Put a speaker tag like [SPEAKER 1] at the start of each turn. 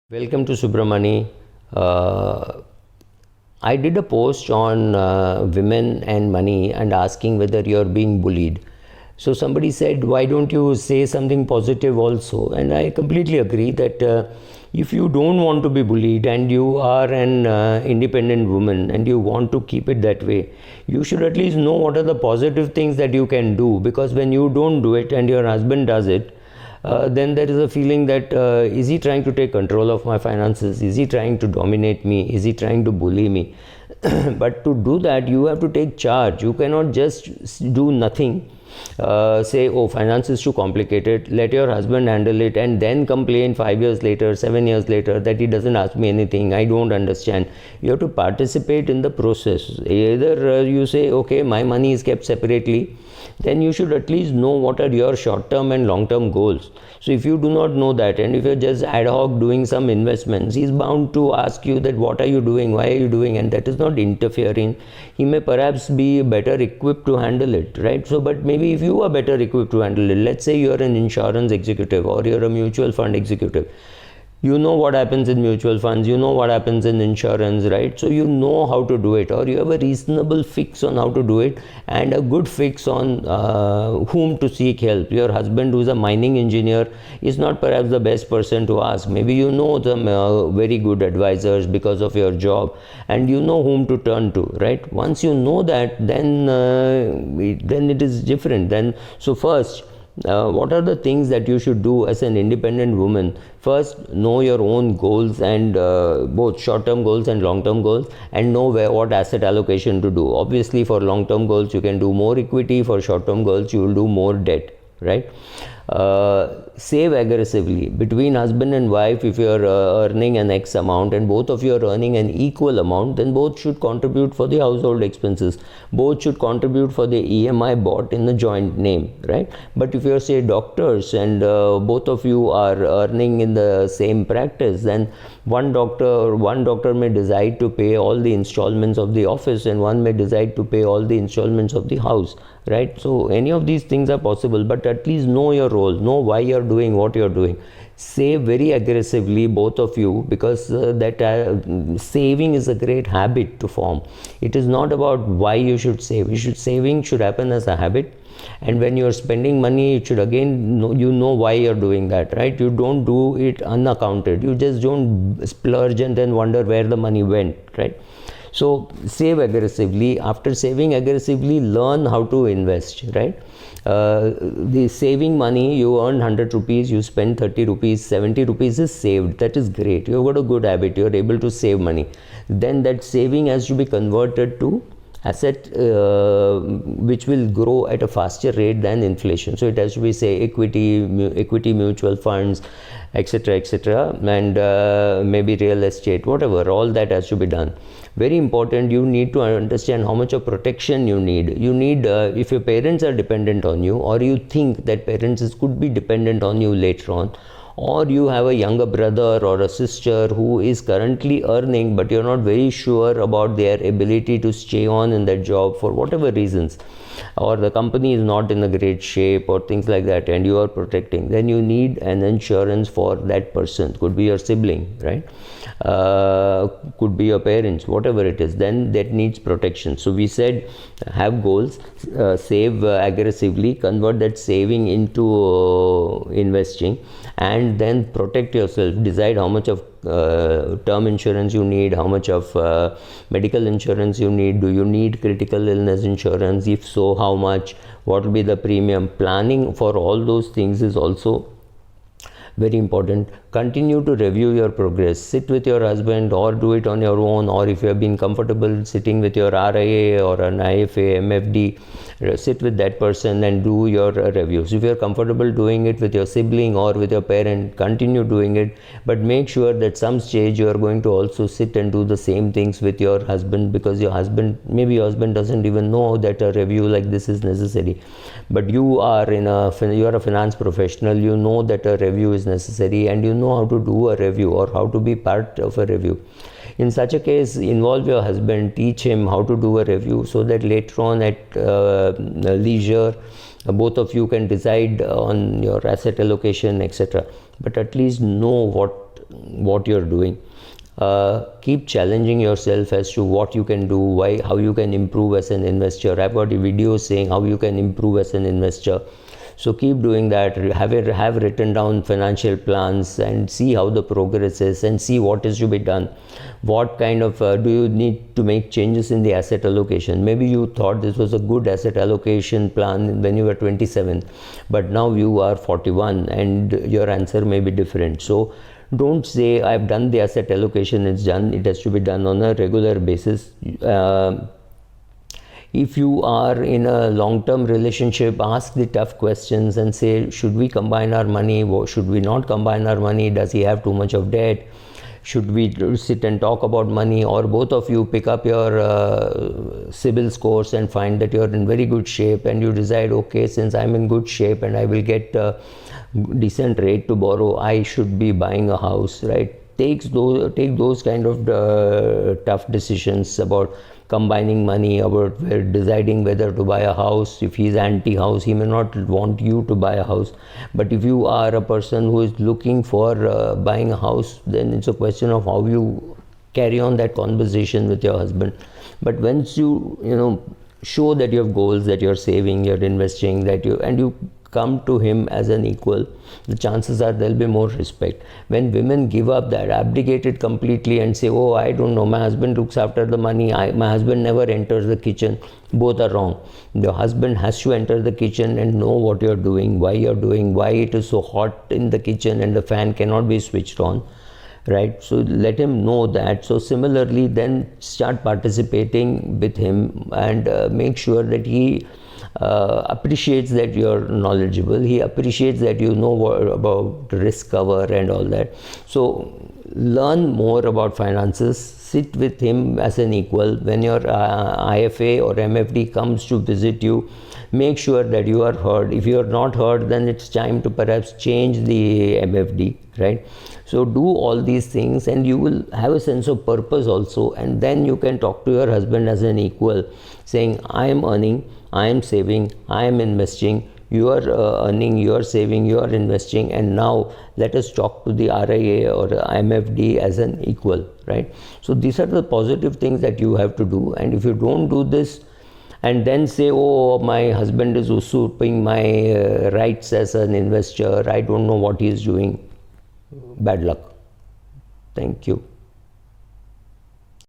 [SPEAKER 1] Welcome to Subramani. I did a post on women and money and asking whether you're being bullied. So somebody said, why don't you say something positive also? And I completely agree that if you don't want to be bullied and you are an independent woman and you want to keep it that way, you should at least know what are the positive things that you can do, because when you don't do it and your husband does it, then there is a feeling that is he trying to take control of my finances? Is he trying to dominate me? Is he trying to bully me? But to do that, you have to take charge. You cannot just do nothing. Say, oh, finance is too complicated, let your husband handle it, and then complain 5 years later, 7 years later that he doesn't ask me anything, I don't understand. You have to participate in the process. Either you say, okay, my money is kept separately, then you should at least know what are your short-term and long-term goals. So if you do not know that, and if you're just ad hoc doing some investments, he's bound to ask you that what are you doing, why are you doing, and that is not interfering. He may perhaps be better equipped to handle it, right? So, but maybe if you are better equipped to handle it, let's say you're an insurance executive or you're a mutual fund executive, you know what happens in mutual funds, you know what happens in insurance, right? So you know how to do it, or you have a reasonable fix on how to do it and a good fix on whom to seek help. Your husband, who's a mining engineer, is not perhaps the best person to ask. Maybe you know some very good advisors because of your job, and you know whom to turn to, right? Once you know that, then it is different. Then so first, what are the things that you should do as an independent woman? First, know your own goals, and both short-term goals and long-term goals, and know what asset allocation to do. Obviously, for long-term goals, you can do more equity. For short-term goals, you will do more debt, right? Save aggressively. Between husband and wife, if you are earning an X amount and both of you are earning an equal amount, then both should contribute for the household expenses. Both should contribute for the EMI bought in the joint name, right? But if you are, say, doctors and both of you are earning in the same practice, then one doctor may decide to pay all the installments of the office, and one may decide to pay all the installments of the house, right? So any of these things are possible, but at least know your role, know why you're doing what you're doing. Save very aggressively, both of you, because saving is a great habit to form. It is not about why you should save. Saving should happen as a habit, and when you're spending money, it should again know why you're doing that, right? You don't do it unaccounted. You just don't splurge and then wonder where the money went, right? So save aggressively. After saving aggressively, learn how to invest, right? The saving money, you earn 100 rupees, you spend 30 rupees, 70 rupees is saved. That is great. You've got a good habit. You're able to save money. Then that saving has to be converted to asset which will grow at a faster rate than inflation. So it has to be, say, equity mutual funds, etc., and maybe real estate, whatever. All that has to be done. Very important, you need to understand how much of protection you need. If your parents are dependent on you, or you think that parents could be dependent on you later on, or you have a younger brother or a sister who is currently earning, but you're not very sure about their ability to stay on in that job for whatever reasons, or the company is not in a great shape or things like that, and you are protecting, then you need an insurance for that person. Could be your sibling, right? Could be your parents, whatever it is, then that needs protection. So we said, have goals, save aggressively, convert that saving into investing, and then protect yourself. Decide how much of term insurance you need, how much of medical insurance you need. Do you need critical illness insurance? If so, how much? What will be the premium? Planning for all those things is also very important. Continue to review your progress. Sit with your husband, or do it on your own, or if you have been comfortable sitting with your RIA or an IFA, MFD, sit with that person and do your reviews. If you are comfortable doing it with your sibling or with your parent, continue doing it, but make sure that some stage you are going to also sit and do the same things with your husband, because maybe your husband doesn't even know that a review like this is necessary, but you are a finance professional. You know that a review is necessary, and you know how to do a review or how to be part of a review. In such a case, involve your husband, teach him how to do a review, so that later on at leisure, both of you can decide on your asset allocation, etc. But at least know what what you're doing. Keep challenging yourself as to what you can do, how you can improve as an investor. I've got a video saying how you can improve as an investor. So keep doing that. Have written down financial plans and see how the progress is, and see what is to be done. What kind of do you need to make changes in the asset allocation? Maybe you thought this was a good asset allocation plan when you were 27, but now you are 41 and your answer may be different. So don't say I've done the asset allocation, it's done. It has to be done on a regular basis. If you are in a long-term relationship, ask the tough questions and say, should we combine our money? Should we not combine our money? Does he have too much of debt? Should we sit and talk about money? Or both of you pick up your CIBIL scores and find that you're in very good shape, and you decide, okay, since I'm in good shape and I will get a decent rate to borrow, I should be buying a house, right? Take those kind of tough decisions about combining money, about deciding whether to buy a house. If he's anti-house, he may not want you to buy a house. But if you are a person who is looking for buying a house, then it's a question of how you carry on that conversation with your husband. But once you show that you have goals, that you're saving, you're investing, and you come to him as an equal, the chances are there'll be more respect. When women give up that, abdicate it completely and say, oh, I don't know, my husband looks after the money, my husband never enters the kitchen, both are wrong. The husband has to enter the kitchen and know what you're doing, why it is so hot in the kitchen and the fan cannot be switched on, right? So let him know that. So similarly, then start participating with him and make sure that he appreciates that you're knowledgeable. He appreciates that you know about risk cover and all that. So learn more about finances. Sit with him as an equal. When your IFA or MFD comes to visit you, make sure that you are heard. If you are not heard, then it's time to perhaps change the MFD, right? So do all these things and you will have a sense of purpose also, and then you can talk to your husband as an equal, saying, I am earning, I am saving, I am investing, you are earning, you are saving, you are investing, and now let us talk to the RIA or MFD as an equal, right? So these are the positive things that you have to do. And if you don't do this and then say, oh, my husband is usurping my rights as an investor, I don't know what he is doing, bad luck. Thank you.